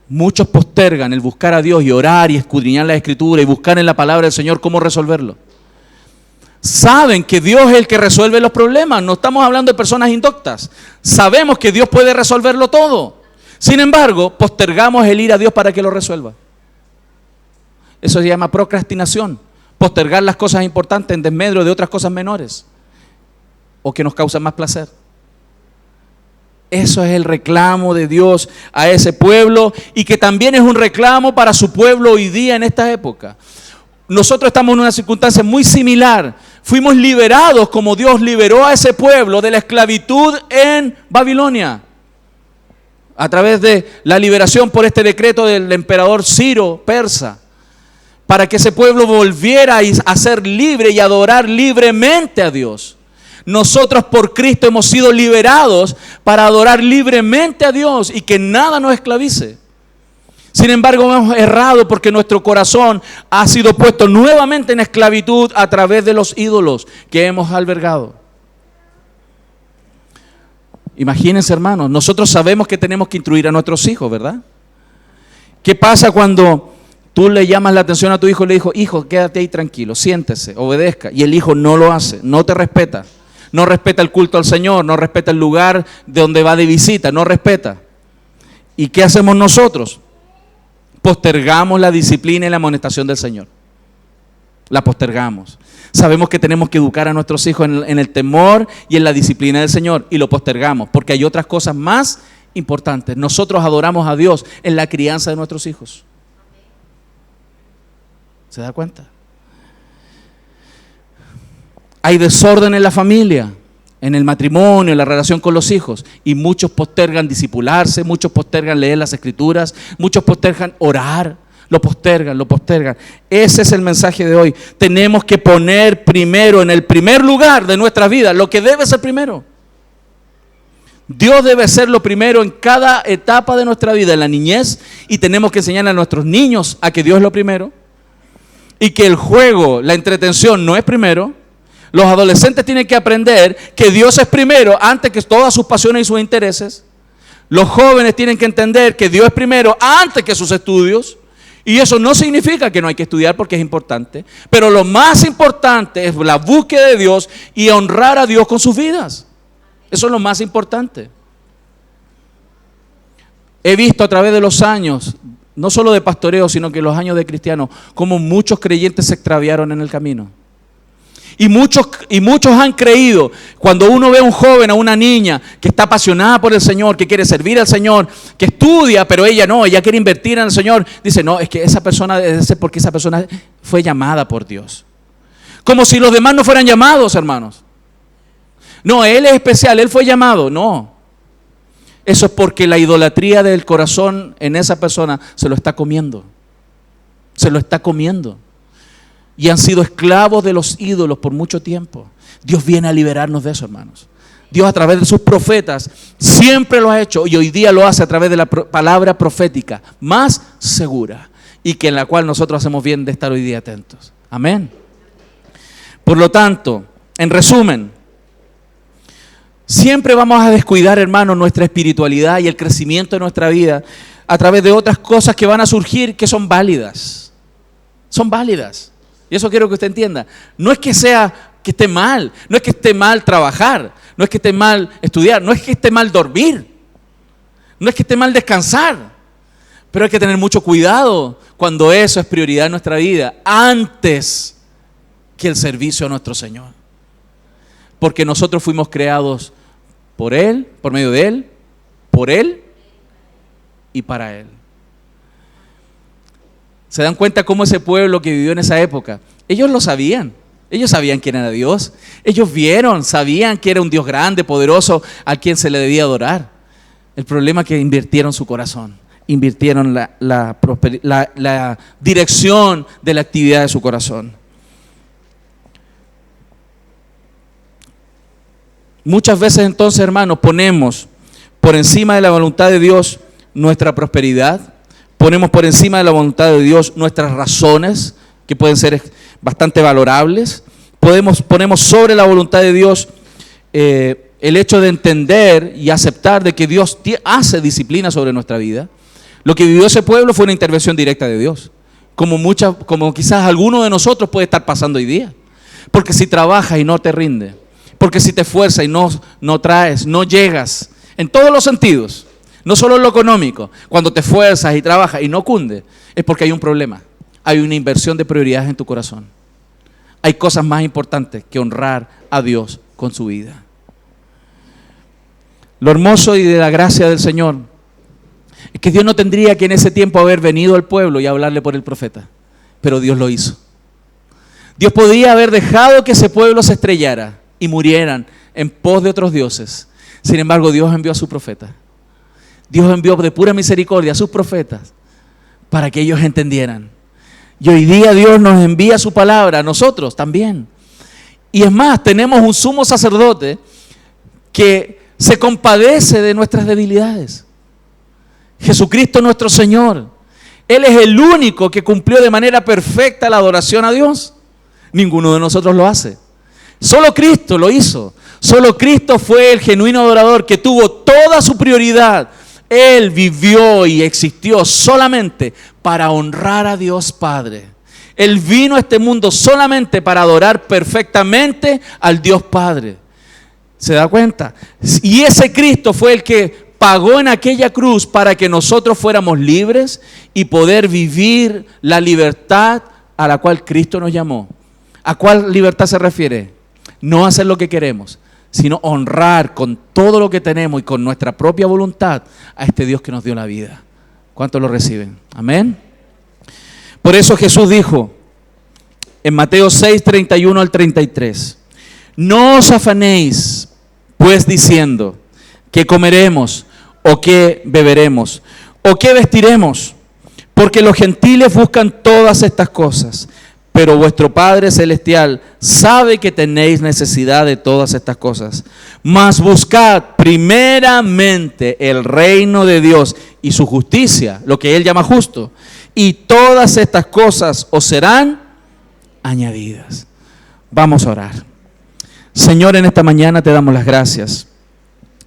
Muchos postergan el buscar a Dios y orar y escudriñar la Escritura y buscar en la palabra del Señor cómo resolverlo. Saben que Dios es el que resuelve los problemas. No estamos hablando de personas indoctas. Sabemos que Dios puede resolverlo todo. Sin embargo, postergamos el ir a Dios para que lo resuelva. Eso se llama procrastinación. Postergar las cosas importantes en desmedro de otras cosas menores o que nos causan más placer. Eso es el reclamo de Dios a ese pueblo y que también es un reclamo para su pueblo hoy día en esta época. Nosotros estamos en una circunstancia muy similar. Fuimos liberados como Dios liberó a ese pueblo de la esclavitud en Babilonia. A través de la liberación por este decreto del emperador Ciro, persa. Para que ese pueblo volviera a ser libre y adorar libremente a Dios. Nosotros por Cristo hemos sido liberados para adorar libremente a Dios y que nada nos esclavice. Sin embargo, hemos errado porque nuestro corazón ha sido puesto nuevamente en esclavitud a través de los ídolos que hemos albergado. Imagínense, hermanos, nosotros sabemos que tenemos que instruir a nuestros hijos, ¿verdad? ¿Qué pasa cuando tú le llamas la atención a tu hijo y le dices, hijo, quédate ahí tranquilo, siéntese, obedezca? Y el hijo no lo hace, no te respeta. No respeta el culto al Señor, no respeta el lugar de donde va de visita, no respeta. ¿Y qué hacemos nosotros? Postergamos la disciplina y la amonestación del Señor. La postergamos. Sabemos que tenemos que educar a nuestros hijos en el temor y en la disciplina del Señor y lo postergamos porque hay otras cosas más importantes. Nosotros adoramos a Dios en la crianza de nuestros hijos. ¿Se da cuenta? Hay desorden en la familia, en el matrimonio, en la relación con los hijos. Y muchos postergan discipularse, muchos postergan leer las Escrituras, muchos postergan orar, lo postergan. Ese es el mensaje de hoy. Tenemos que poner primero, en el primer lugar de nuestra vida, lo que debe ser primero. Dios debe ser lo primero en cada etapa de nuestra vida, en la niñez. Y tenemos que enseñar a nuestros niños a que Dios es lo primero. Y que el juego, la entretención no es primero. Los adolescentes tienen que aprender que Dios es primero antes que todas sus pasiones y sus intereses. Los jóvenes tienen que entender que Dios es primero antes que sus estudios. Y eso no significa que no hay que estudiar porque es importante. Pero lo más importante es la búsqueda de Dios y honrar a Dios con sus vidas. Eso es lo más importante. He visto a través de los años, no solo de pastoreo, sino que los años de cristiano, como muchos creyentes se extraviaron en el camino. Y muchos han creído, cuando uno ve a un joven, a una niña que está apasionada por el Señor, que quiere servir al Señor, que estudia, pero ella no, ella quiere invertir en el Señor, dice, no, es que esa persona debe ser porque esa persona fue llamada por Dios. Como si los demás no fueran llamados, hermanos. No, él es especial, él fue llamado, no. Eso es porque la idolatría del corazón en esa persona se lo está comiendo. Se lo está comiendo. Y han sido esclavos de los ídolos por mucho tiempo. Dios viene a liberarnos de eso, hermanos. Dios a través de sus profetas siempre lo ha hecho y hoy día lo hace a través de la palabra profética más segura y que en la cual nosotros hacemos bien de estar hoy día atentos. Amén. Por lo tanto, en resumen, siempre vamos a descuidar, hermanos, nuestra espiritualidad y el crecimiento de nuestra vida a través de otras cosas que van a surgir que son válidas. Son válidas. Y eso quiero que usted entienda. No es que esté mal, no es que esté mal trabajar, no es que esté mal estudiar, no es que esté mal dormir, no es que esté mal descansar. Pero hay que tener mucho cuidado cuando eso es prioridad en nuestra vida, antes que el servicio a nuestro Señor. Porque nosotros fuimos creados por Él, por medio de Él, por Él y para Él. ¿Se dan cuenta cómo ese pueblo que vivió en esa época? Ellos lo sabían. Ellos sabían quién era Dios. Ellos sabían que era un Dios grande, poderoso, a quien se le debía adorar. El problema es que invirtieron su corazón, invirtieron la dirección de la actividad de su corazón. Muchas veces entonces, hermanos, ponemos por encima de la voluntad de Dios nuestra prosperidad, ponemos por encima de la voluntad de Dios nuestras razones, que pueden ser bastante valorables. Ponemos sobre la voluntad de Dios el hecho de entender y aceptar de que Dios hace disciplina sobre nuestra vida. Lo que vivió ese pueblo fue una intervención directa de Dios, como quizás alguno de nosotros puede estar pasando hoy día. Porque si trabajas y no te rinde, porque si te esfuerzas y no traes, no llegas, en todos los sentidos, no solo en lo económico, cuando te esfuerzas y trabajas y no cunde, es porque hay un problema. Hay una inversión de prioridades en tu corazón. Hay cosas más importantes que honrar a Dios con su vida. Lo hermoso y de la gracia del Señor es que Dios no tendría que en ese tiempo haber venido al pueblo y hablarle por el profeta, pero Dios lo hizo. Dios podía haber dejado que ese pueblo se estrellara y murieran en pos de otros dioses. Sin embargo, Dios envió a su profeta. Dios envió de pura misericordia a sus profetas para que ellos entendieran. Y hoy día Dios nos envía su palabra a nosotros también. Y es más, tenemos un sumo sacerdote que se compadece de nuestras debilidades. Jesucristo nuestro Señor. Él es el único que cumplió de manera perfecta la adoración a Dios. Ninguno de nosotros lo hace. Solo Cristo lo hizo. Solo Cristo fue el genuino adorador que tuvo toda su prioridad. Él vivió y existió solamente para honrar a Dios Padre. Él vino a este mundo solamente para adorar perfectamente al Dios Padre. ¿Se da cuenta? Y ese Cristo fue el que pagó en aquella cruz para que nosotros fuéramos libres y poder vivir la libertad a la cual Cristo nos llamó. ¿A cuál libertad se refiere? No hacer lo que queremos, sino honrar con todo lo que tenemos y con nuestra propia voluntad a este Dios que nos dio la vida. ¿Cuántos lo reciben? Amén. Por eso Jesús dijo en Mateo 6, 31 al 33, no os afanéis pues diciendo qué comeremos o qué beberemos o qué vestiremos, porque los gentiles buscan todas estas cosas. Pero vuestro Padre Celestial sabe que tenéis necesidad de todas estas cosas. Mas buscad primeramente el reino de Dios y su justicia, lo que Él llama justo, y todas estas cosas os serán añadidas. Vamos a orar. Señor, en esta mañana te damos las gracias